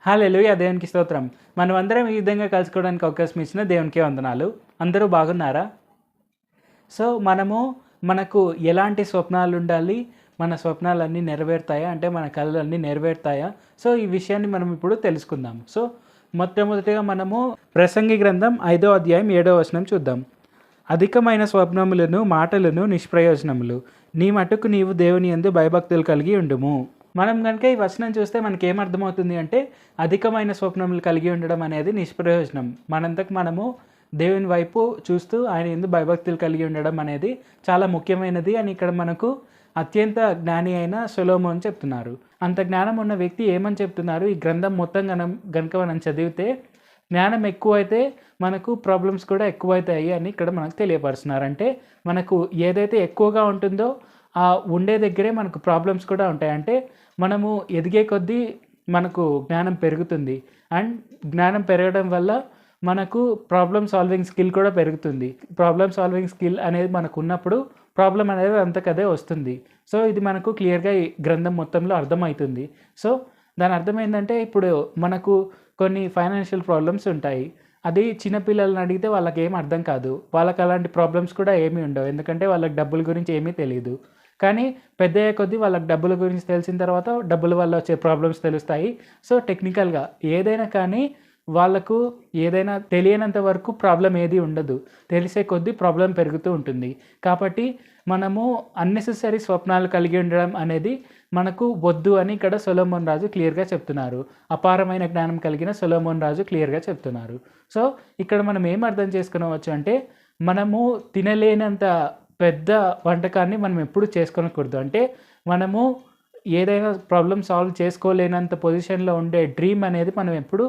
హల్లెలూయా! దేవునికి స్తోత్రం. మనమందరం ఈ విధంగా కలుసుకోవడానికి అవకాశం ఇచ్చిన దేవునికే వందనాలు. అందరూ బాగున్నారా? సో, మనకు ఎలాంటి స్వప్నాలుండాలి? మన స్వప్నాలన్నీ నెరవేరుతాయా? అంటే మన కలలన్నీ నెరవేరుతాయా? సో, ఈ విషయాన్ని మనం ఇప్పుడు తెలుసుకుందాం. సో, మొట్టమొదటిగా మనము ప్రసంగి గ్రంథం 5వ అధ్యాయం 7వ వచనం చూద్దాం. అధికమైన స్వప్నములను, మాటలను నిష్ప్రయోజనములు. నీ మట్టుకు నీవు దేవుని యందు భయభక్తులు కలిగి ఉండుము. మనం గనుక ఈ వచనం చూస్తే మనకేమర్థమవుతుంది అంటే, అధికమైన స్వప్నములు కలిగి ఉండడం అనేది నిష్ప్రయోజనం. మనంతకు మనము దేవుని వైపు చూస్తూ ఆయన యందు భయభక్తులు కలిగి ఉండడం అనేది చాలా ముఖ్యమైనది అని ఇక్కడ మనకు అత్యంత జ్ఞాని అయిన సొలొమోన్ చెప్తున్నారు. అంత జ్ఞానం ఉన్న వ్యక్తి ఏమని చెప్తున్నారు? ఈ గ్రంథం మొత్తం గనుక మనం చదివితే జ్ఞానం ఎక్కువైతే మనకు ప్రాబ్లమ్స్ కూడా ఎక్కువైతాయి అని ఇక్కడ మనకు తెలియపరుస్తున్నారు. అంటే మనకు ఏదైతే ఎక్కువగా ఉంటుందో ఆ ఉండే దగ్గరే మనకు ప్రాబ్లమ్స్ కూడా ఉంటాయి. అంటే మనము ఎదిగే కొద్దీ మనకు జ్ఞానం పెరుగుతుంది. అండ్ జ్ఞానం పెరగడం వల్ల మనకు ప్రాబ్లమ్ సాల్వింగ్ స్కిల్ కూడా పెరుగుతుంది. ప్రాబ్లమ్ సాల్వింగ్ స్కిల్ అనేది మనకు ఉన్నప్పుడు ప్రాబ్లం అనేది అంతకదే వస్తుంది. సో, ఇది మనకు క్లియర్‌గా ఈ గ్రంథం మొత్తంలో అర్థమవుతుంది. సో, దాని అర్థం ఏందంటే ఇప్పుడు మనకు కొన్ని ఫైనాన్షియల్ ప్రాబ్లమ్స్ ఉంటాయి. అది చిన్న పిల్లలని అడిగితే వాళ్ళకేం అర్థం కాదు. వాళ్ళకి అలాంటి ప్రాబ్లమ్స్ కూడా ఏమీ ఉండవు. ఎందుకంటే వాళ్ళకి డబ్బుల గురించి ఏమీ తెలీదు. కానీ పెద్దయ్యే కొద్దీ వాళ్ళకి డబ్బుల గురించి తెలిసిన తర్వాత డబ్బుల వల్ల వచ్చే ప్రాబ్లమ్స్ తెలుస్తాయి. సో, టెక్నికల్‌గా ఏదైనా కానీ వాళ్ళకు ఏదైనా తెలియనంత వరకు ప్రాబ్లమ్ ఏది ఉండదు. తెలిసే కొద్దీ ప్రాబ్లమ్ పెరుగుతూ ఉంటుంది. కాబట్టి మనము అన్నెసెసరీ స్వప్నాలు కలిగి ఉండడం అనేది మనకు వద్దు అని ఇక్కడ సొలొమోన్ రాజు క్లియర్‌గా చెప్తున్నారు. అపారమైన జ్ఞానం కలిగిన సొలొమోన్ రాజు క్లియర్‌గా చెప్తున్నారు. సో, ఇక్కడ మనం ఏం అర్థం చేసుకొనవచ్చు అంటే, మనము తినలేనంత పెద్ద వంటకాన్ని మనం ఎప్పుడు చేసుకోనకూడదు. అంటే మనము ఏదైనా ప్రాబ్లమ్ సాల్వ్ చేసుకోలేనంత పొజిషన్‌లో ఉండే డ్రీమ్ అనేది మనం ఎప్పుడు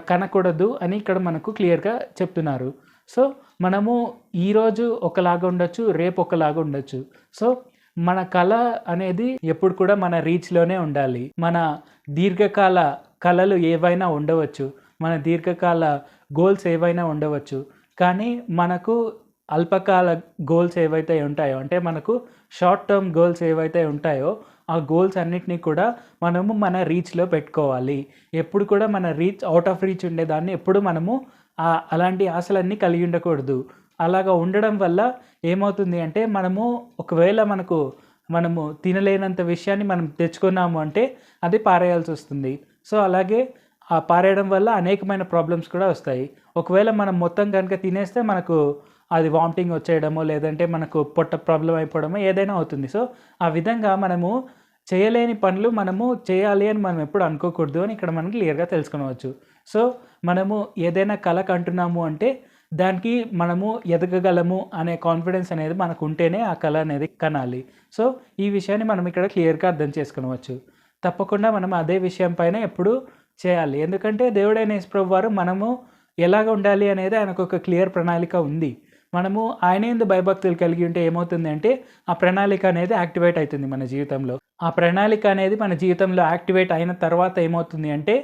కనకూడదు అని ఇక్కడ మనకు క్లియర్‌గా చెప్తున్నారు. సో, మనము ఈరోజు ఒకలాగా ఉండొచ్చు, రేపు ఒకలాగా ఉండొచ్చు. సో, మన కల అనేది ఎప్పుడు కూడా మన రీచ్‌లోనే ఉండాలి. మన దీర్ఘకాల కలలు ఏవైనా ఉండవచ్చు. మన దీర్ఘకాల గోల్స్ ఏవైనా ఉండవచ్చు. కానీ మనకు అల్పకాల గోల్స్ ఏవైతే ఉంటాయో, అంటే మనకు షార్ట్ టర్మ్ గోల్స్ ఏవైతే ఉంటాయో, ఆ గోల్స్ అన్నిటిని కూడా మనము మన రీచ్‌లో పెట్టుకోవాలి. ఎప్పుడు కూడా మన రీచ్ ఔట్ ఆఫ్ రీచ్ ఉండేదాన్ని ఎప్పుడు మనము అలాంటి ఆశలన్నీ కలిగి ఉండకూడదు. అలాగా ఉండడం వల్ల ఏమవుతుంది అంటే, ఒకవేళ మనము తినలేనంత విషయాన్ని మనం తెచ్చుకున్నాము అంటే అది పారేయాల్సి వస్తుంది. సో, అలాగే ఆ పారేయడం వల్ల అనేకమైన ప్రాబ్లమ్స్ కూడా వస్తాయి. ఒకవేళ మనం మొత్తం కనుక తినేస్తే మనకు అది వామిటింగ్ వచ్చేయడమో, లేదంటే మనకు పొట్ట ప్రాబ్లమ్ అయిపోవడమో ఏదైనా అవుతుంది. సో, ఆ విధంగా మనము చేయలేని పనులు మనము చేయాలి అని మనం ఎప్పుడు అనుకోకూడదు అని ఇక్కడ మనం క్లియర్‌గా తెలుసుకొనవచ్చు. సో, మనము ఏదైనా కల కంటున్నాము అంటే దానికి మనము ఎదగగలము అనే కాన్ఫిడెన్స్ అనేది మనకు ఉంటేనే ఆ కల అనేది కనాలి. సో, ఈ విషయాన్ని మనం ఇక్కడ క్లియర్‌గా అర్థం చేసుకొనవచ్చు. తప్పకుండా మనం అదే విషయం పైన ఎప్పుడూ చేయాలి. ఎందుకంటే దేవుడైన యేసు ప్రభువారు మనము ఎలాగ ఉండాలి అనేది ఆయనకు ఒక క్లియర్ ప్రణాళిక ఉంది. మనము ఆయన యందు భయభక్తులు కలిగి ఉంటే ఏమవుతుంది అంటే, ఆ ప్రణాళిక అనేది యాక్టివేట్ అవుతుంది మన జీవితంలో. ఆ ప్రణాళిక అనేది మన జీవితంలో యాక్టివేట్ అయిన తర్వాత ఏమవుతుంది అంటే,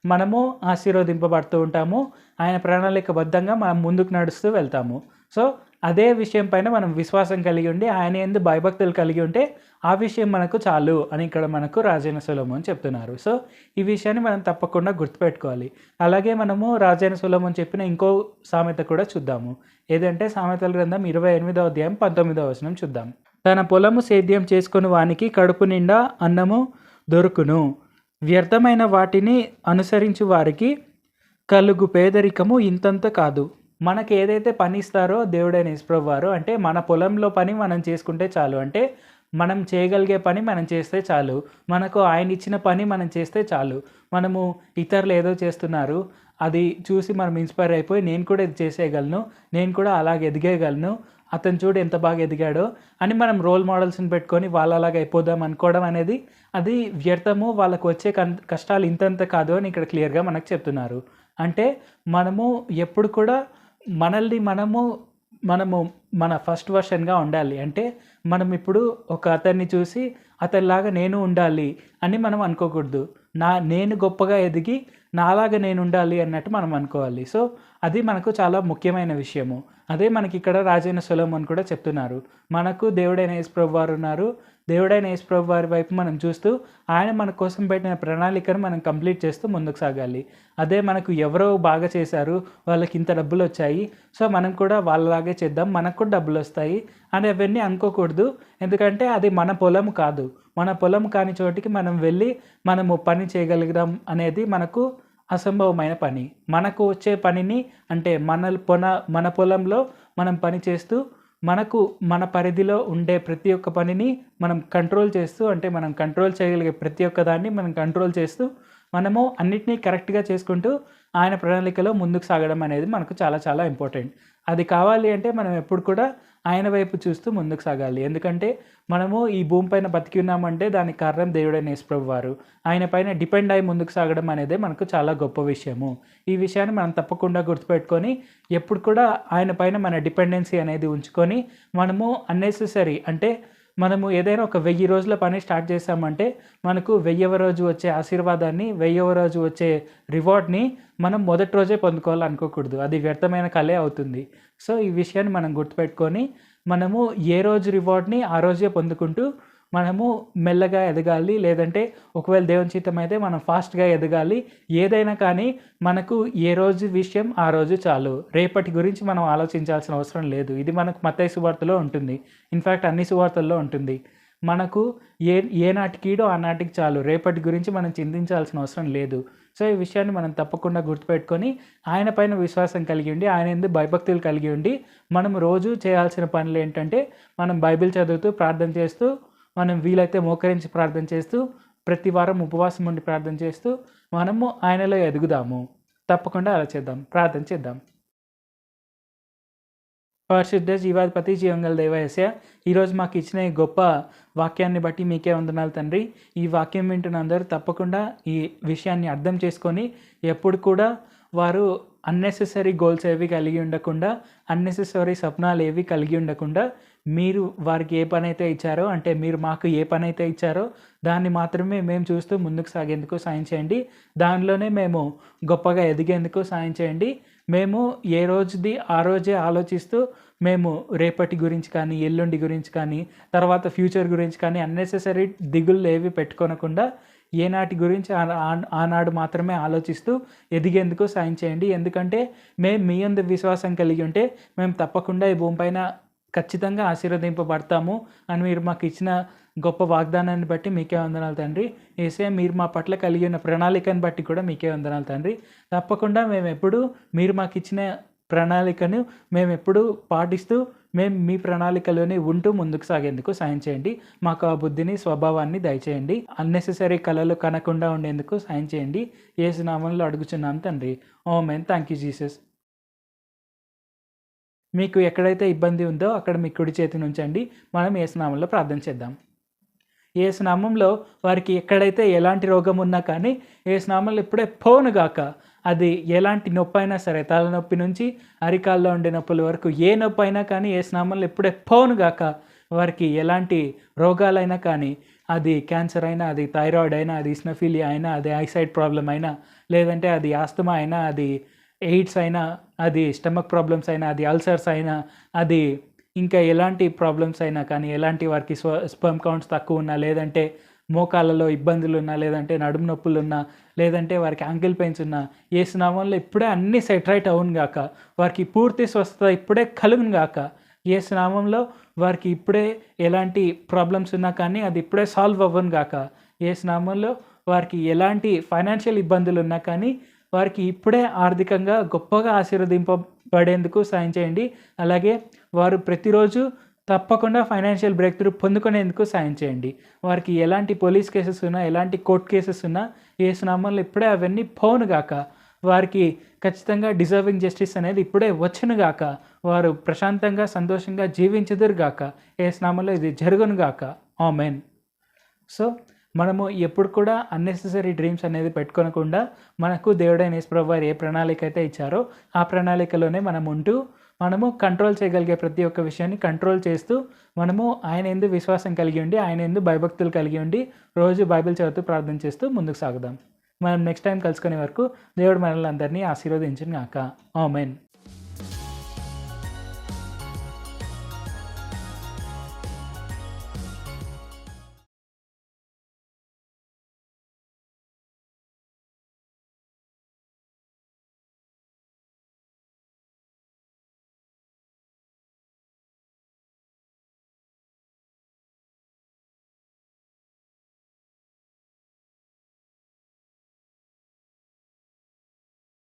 మనము ఆశీర్వదింపబడుతూ ఉంటాము. ఆయన ప్రణాళికబద్ధంగా మనం ముందుకు నడుస్తూ వెళ్తాము. సో, అదే విషయం పైన మనం విశ్వాసం కలిగి ఉండి, ఆయన యందు భయభక్తులు కలిగి ఉంటే, ఆ విషయం మనకు చాలు అని ఇక్కడ మనకు రాజైన సొలొమోన్ చెప్తున్నారు. సో, ఈ విషయాన్ని మనం తప్పకుండా గుర్తుపెట్టుకోవాలి. అలాగే మనము రాజైన సొలొమోన్ చెప్పిన ఇంకో సామెత కూడా చూద్దాము. ఏదంటే సామెతల గ్రంథం 28వ అధ్యాయం 19వ వచనం చూద్దాం. తన పొలము సేద్యం చేసుకొని వానికి కడుపు నిండా అన్నము దొరుకును. వ్యర్థమైన వాటిని అనుసరించు వారికి కలుగు పేదరికము ఇంతంత కాదు. మనకి ఏదైతే పని ఇస్తారో దేవుడైన యేసు ప్రభువారు, అంటే మన పొలంలో పని మనం చేసుకుంటే చాలు. అంటే మనం చేయగలిగే పని మనం చేస్తే చాలు. మనకు ఆయన ఇచ్చిన పని మనం చేస్తే చాలు. మనము ఇతరులు ఏదో చేస్తున్నారు, అది చూసి మనం ఇన్స్పైర్ అయిపోయి నేను కూడా ఇది చేసేయగలను, నేను కూడా అలాగే ఎదిగేయగలను, అతను చూడు ఎంత బాగా ఎదిగాడో అని మనం రోల్ మోడల్స్ని పెట్టుకొని వాళ్ళలాగా అయిపోదాం అనుకోవడం అనేది అది వ్యర్థము. వాళ్ళకు వచ్చే కష్టాలు ఇంతంత కాదు అని ఇక్కడ క్లియర్‌గా మనకు చెప్తున్నారు. అంటే మనము ఎప్పుడు కూడా మనము మన ఫస్ట్ వర్షన్‌గా ఉండాలి. అంటే మనం ఇప్పుడు ఒక అతన్ని చూసి అతనిలాగా నేను ఉండాలి అని మనం అనుకోకూడదు. నేను గొప్పగా ఎదిగి నాలాగా నేను ఉండాలి అన్నట్టు మనం అనుకోవాలి. సో, అది మనకు చాలా ముఖ్యమైన విషయము. అదే మనకి ఇక్కడ రాజైన సొలొమోన్ కూడా చెప్తున్నారు. మనకు దేవుడైన యేసు ప్రభువారు ఉన్నారు. దేవుడైన యేసు ప్రభువారి వైపు మనం చూస్తూ ఆయన మన కోసం పెట్టిన ప్రణాళికను మనం కంప్లీట్ చేస్తూ ముందుకు సాగాలి. అదే మనకు ఎవరో బాగా చేశారు, వాళ్ళకి ఇంత డబ్బులొచ్చాయి, సో మనం కూడా వాళ్ళలాగే చేద్దాం, మనకు కూడా డబ్బులొస్తాయి అని అవన్నీ అనుకోకూడదు. ఎందుకంటే అది మన పొలం కాదు. మన పొలం కాని చోటికి మనం వెళ్ళి మనము పని చేయగలుగుదాం అనేది మనకు అసంభవమైన పని. మనకు వచ్చే పనిని అంటే మన పొలంలో మనం పని చేస్తూ మనకు మన పరిధిలో ఉండే ప్రతి ఒక్క పనిని మనం కంట్రోల్ చేస్తూ, అంటే మనం కంట్రోల్ చేయగలిగే ప్రతి ఒక్క దాన్ని మనం కంట్రోల్ చేస్తూ మనము అన్నిటినీ కరెక్ట్గా చేసుకుంటూ ఆయన ప్రణాళికలో ముందుకు సాగడం అనేది మనకు చాలా చాలా ఇంపార్టెంట్. అది కావాలి అంటే మనం ఎప్పుడు కూడా ఆయన వైపు చూస్తూ ముందుకు సాగాలి. ఎందుకంటే మనము ఈ భూమిపైన బతికి ఉన్నామంటే దానికి కారణం దేవుడైన యేసు ప్రభువారు. ఆయన పైన డిపెండ్ అయ్యి ముందుకు సాగడం అనేదే మనకు చాలా గొప్ప విషయము. ఈ విషయాన్ని మనం తప్పకుండా గుర్తుపెట్టుకొని ఎప్పుడు కూడా ఆయన పైన మన డిపెండెన్సీ అనేది ఉంచుకొని మనము అన్నెసెసరీ అంటే మనము ఏదైనా ఒక 1000 రోజుల పని స్టార్ట్ చేసామంటే మనకు 1000వ రోజు వచ్చే ఆశీర్వాదాన్ని, 1000వ రోజు వచ్చే రివార్డ్‌ని మనం మొదటి రోజే పొందుకోవాలనుకోకూడదు. అది వ్యర్థమైన కలే అవుతుంది. సో, ఈ విషయాన్ని మనం గుర్తుపెట్టుకొని మనము ఏ రోజు రివార్డ్‌ని ఆ రోజే పొందుకుంటూ మనము మెల్లగా ఎదగాలి. లేదంటే ఒకవేళ దేవుని చిత్తం అయితే మనం ఫాస్ట్‌గా ఎదగాలి. ఏదైనా కానీ మనకు ఏ రోజు విషయం ఆ రోజు చాలు. రేపటి గురించి మనం ఆలోచించాల్సిన అవసరం లేదు. ఇది మనకు మత్తయి సువార్తలో ఉంటుంది. ఇన్‌ఫాక్ట్ అన్ని సువార్తల్లో ఉంటుంది. మనకు ఏనాటికీడో ఆనాటికి చాలు. రేపటి గురించి మనం చింతించాల్సిన అవసరం లేదు. సో, ఈ విషయాన్ని మనం తప్పకుండా గుర్తుపెట్టుకొని ఆయన పైన విశ్వాసం కలిగి ఉండి, ఆయన యందు భయభక్తులు కలిగి ఉండి, మనం రోజు చేయాల్సిన పనులు ఏంటంటే మనం బైబిల్ చదువుతూ, ప్రార్థన చేస్తూ, మనం వీలైతే మోకరించి ప్రార్థన చేస్తూ, ప్రతి వారం ఉపవాసం ఉండి ప్రార్థన చేస్తూ మనము ఆయనలో ఎదుగుదాము. తప్పకుండా అలా చేద్దాం. ప్రార్థన చేద్దాం. పరిశుద్ధ జీవాధిపతి జీవంగల దేవ యేసయ్య, ఈరోజు మాకు ఇచ్చిన ఈ గొప్ప వాక్యాన్ని బట్టి మీకే వందనాలు తండ్రి. ఈ వాక్యం వింటున్న అందరూ తప్పకుండా ఈ విషయాన్ని అర్థం చేసుకొని ఎప్పుడు కూడా వారు అన్నెసెసరీ గోల్స్ ఏవి కలిగి ఉండకుండా, అన్నెసెసరీ స్వప్నాలు ఏవి కలిగి ఉండకుండా, మీరు వారికి ఏ పనైతే ఇచ్చారో, అంటే మీరు మాకు ఏ పనైతే ఇచ్చారో దాన్ని మాత్రమే మేము చూస్తూ ముందుకు సాగేందుకు సాయం చేయండి. దానిలోనే మేము గొప్పగా ఎదిగేందుకు సాయం చేయండి. మేము ఏ రోజుది ఆ రోజే ఆలోచిస్తూ మేము రేపటి గురించి కానీ, ఎల్లుండి గురించి కానీ, తర్వాత ఫ్యూచర్ గురించి కానీ అన్నెసెసరీ దిగుళ్ళు ఏవి పెట్టుకోనకుండా ఏనాటి గురించి ఆనాడు మాత్రమే ఆలోచిస్తూ ఎదిగేందుకు సాయం చేయండి. ఎందుకంటే మేము మీ యందు విశ్వాసం కలిగి ఉంటే మేము తప్పకుండా ఈ భూమిపైన ఖచ్చితంగా ఆశీర్వదింపబడతాము అని మీరు మాకు ఇచ్చిన గొప్ప వాగ్దానాన్ని బట్టి మీకే వందనాలు తండ్రి. యేసయ్య, మీరు మా పట్ల కలిగి ఉన్న ప్రణాళికను బట్టి కూడా మీకే వందనాలు తండ్రి. తప్పకుండా మీరు మాకు ఇచ్చిన ప్రణాళికను మేము ఎప్పుడూ పాటిస్తూ మేము మీ ప్రణాళికలోనే ఉంటూ ముందుకు సాగేందుకు సాయం చేయండి. మాకు ఆ బుద్ధిని, స్వభావాన్ని దయచేయండి. అన్నెసెసరీ కళలు కనకుండా ఉండేందుకు సాయం చేయండి. యేసు నామములో అడుగుచున్నాం తండ్రి. ఆమేన్. Thank you Jesus. మీకు ఎక్కడైతే ఇబ్బంది ఉందో అక్కడ మీ కుడి చేతిని ఉంచండి. మనం యేసు నామములో ప్రార్థన చేద్దాం. యేసు నామములో వారికి ఎక్కడైతే ఎలాంటి రోగం ఉన్నా కానీ యేసు నామములో ఇప్పుడే పోనుగాక. అది ఎలాంటి నొప్పి అయినా సరే, తలనొప్పి నుంచి అరికాల్లో ఉండే నొప్పుల వరకు ఏ నొప్పి అయినా కానీ యేసు నామములో ఇప్పుడే పోనుగాక. వారికి ఎలాంటి రోగాలైనా కానీ, అది క్యాన్సర్ అయినా, అది థైరాయిడ్ అయినా, అది ఇస్నోఫిలియా అయినా, అది ఐసైట్ ప్రాబ్లం అయినా, లేదంటే అది ఆస్తమా అయినా, అది ఎయిడ్స్ అయినా, అది స్టమక్ ప్రాబ్లమ్స్ అయినా, అది అల్సర్స్ అయినా, అది ఇంకా ఎలాంటి ప్రాబ్లమ్స్ అయినా కానీ, ఎలాంటి వారికి స్పెర్మ్ కౌంట్స్ తక్కువ ఉన్నా, లేదంటే మోకాళ్ళలో ఇబ్బందులున్నా, లేదంటే నడుము నొప్పులున్నా, లేదంటే వారికి యాంకిల్ పెయిన్స్ ఉన్నా, యేసు నామములో ఇప్పుడే అన్నీ సెట్ రైట్ అవును గాక. వారికి పూర్తి స్వస్థత ఇప్పుడే కలుగును గాక. యేసు నామములో వారికి ఇప్పుడే ఎలాంటి ప్రాబ్లమ్స్ ఉన్నా కానీ అది ఇప్పుడే సాల్వ్ అవ్వను గాక. యేసు నామములో వారికి ఎలాంటి ఫైనాన్షియల్ ఇబ్బందులు ఉన్నా కానీ వారికి ఇప్పుడే ఆర్థికంగా గొప్పగా ఆశీర్వదింపబడేందుకు సాయం చేయండి. అలాగే వారు ప్రతిరోజు తప్పకుండా ఫైనాన్షియల్ బ్రేక్ త్రూ పొందుకునేందుకు సాయం చేయండి. వారికి ఎలాంటి పోలీస్ కేసెస్ ఉన్నా, ఎలాంటి కోర్ట్ కేసెస్ ఉన్నా యేసు నామములో ఇప్పుడే అవన్నీ పోనుగాక. వారికి ఖచ్చితంగా డిజర్వింగ్ జస్టిస్ అనేది ఇప్పుడే వచ్చునుగాక. వారు ప్రశాంతంగా, సంతోషంగా జీవించుదురుగాక. యేసు నామములో ఇది జరుగునుగాక. ఆమేన్. సో, మనము ఎప్పుడు కూడా అన్నెసెసరీ డ్రీమ్స్ అనేది పెట్టుకోనకుండా మనకు దేవుడైన యేసు ప్రభువారు ఏ ప్రణాళిక అయితే ఇచ్చారో ఆ ప్రణాళికలోనే మనం ఉంటూ మనము కంట్రోల్ చేయగలిగే ప్రతి ఒక్క విషయాన్ని కంట్రోల్ చేస్తూ మనము ఆయన యందు విశ్వాసం కలిగి ఉండి, ఆయన యందు భయభక్తులు కలిగి ఉండి రోజు బైబిల్ చదువుతూ ప్రార్థన చేస్తూ ముందుకు సాగుదాం. మనం నెక్స్ట్ టైం కలుసుకునే వరకు దేవుడు మనల్ని అందరినీ ఆశీర్వదించును గాక. ఆమేన్.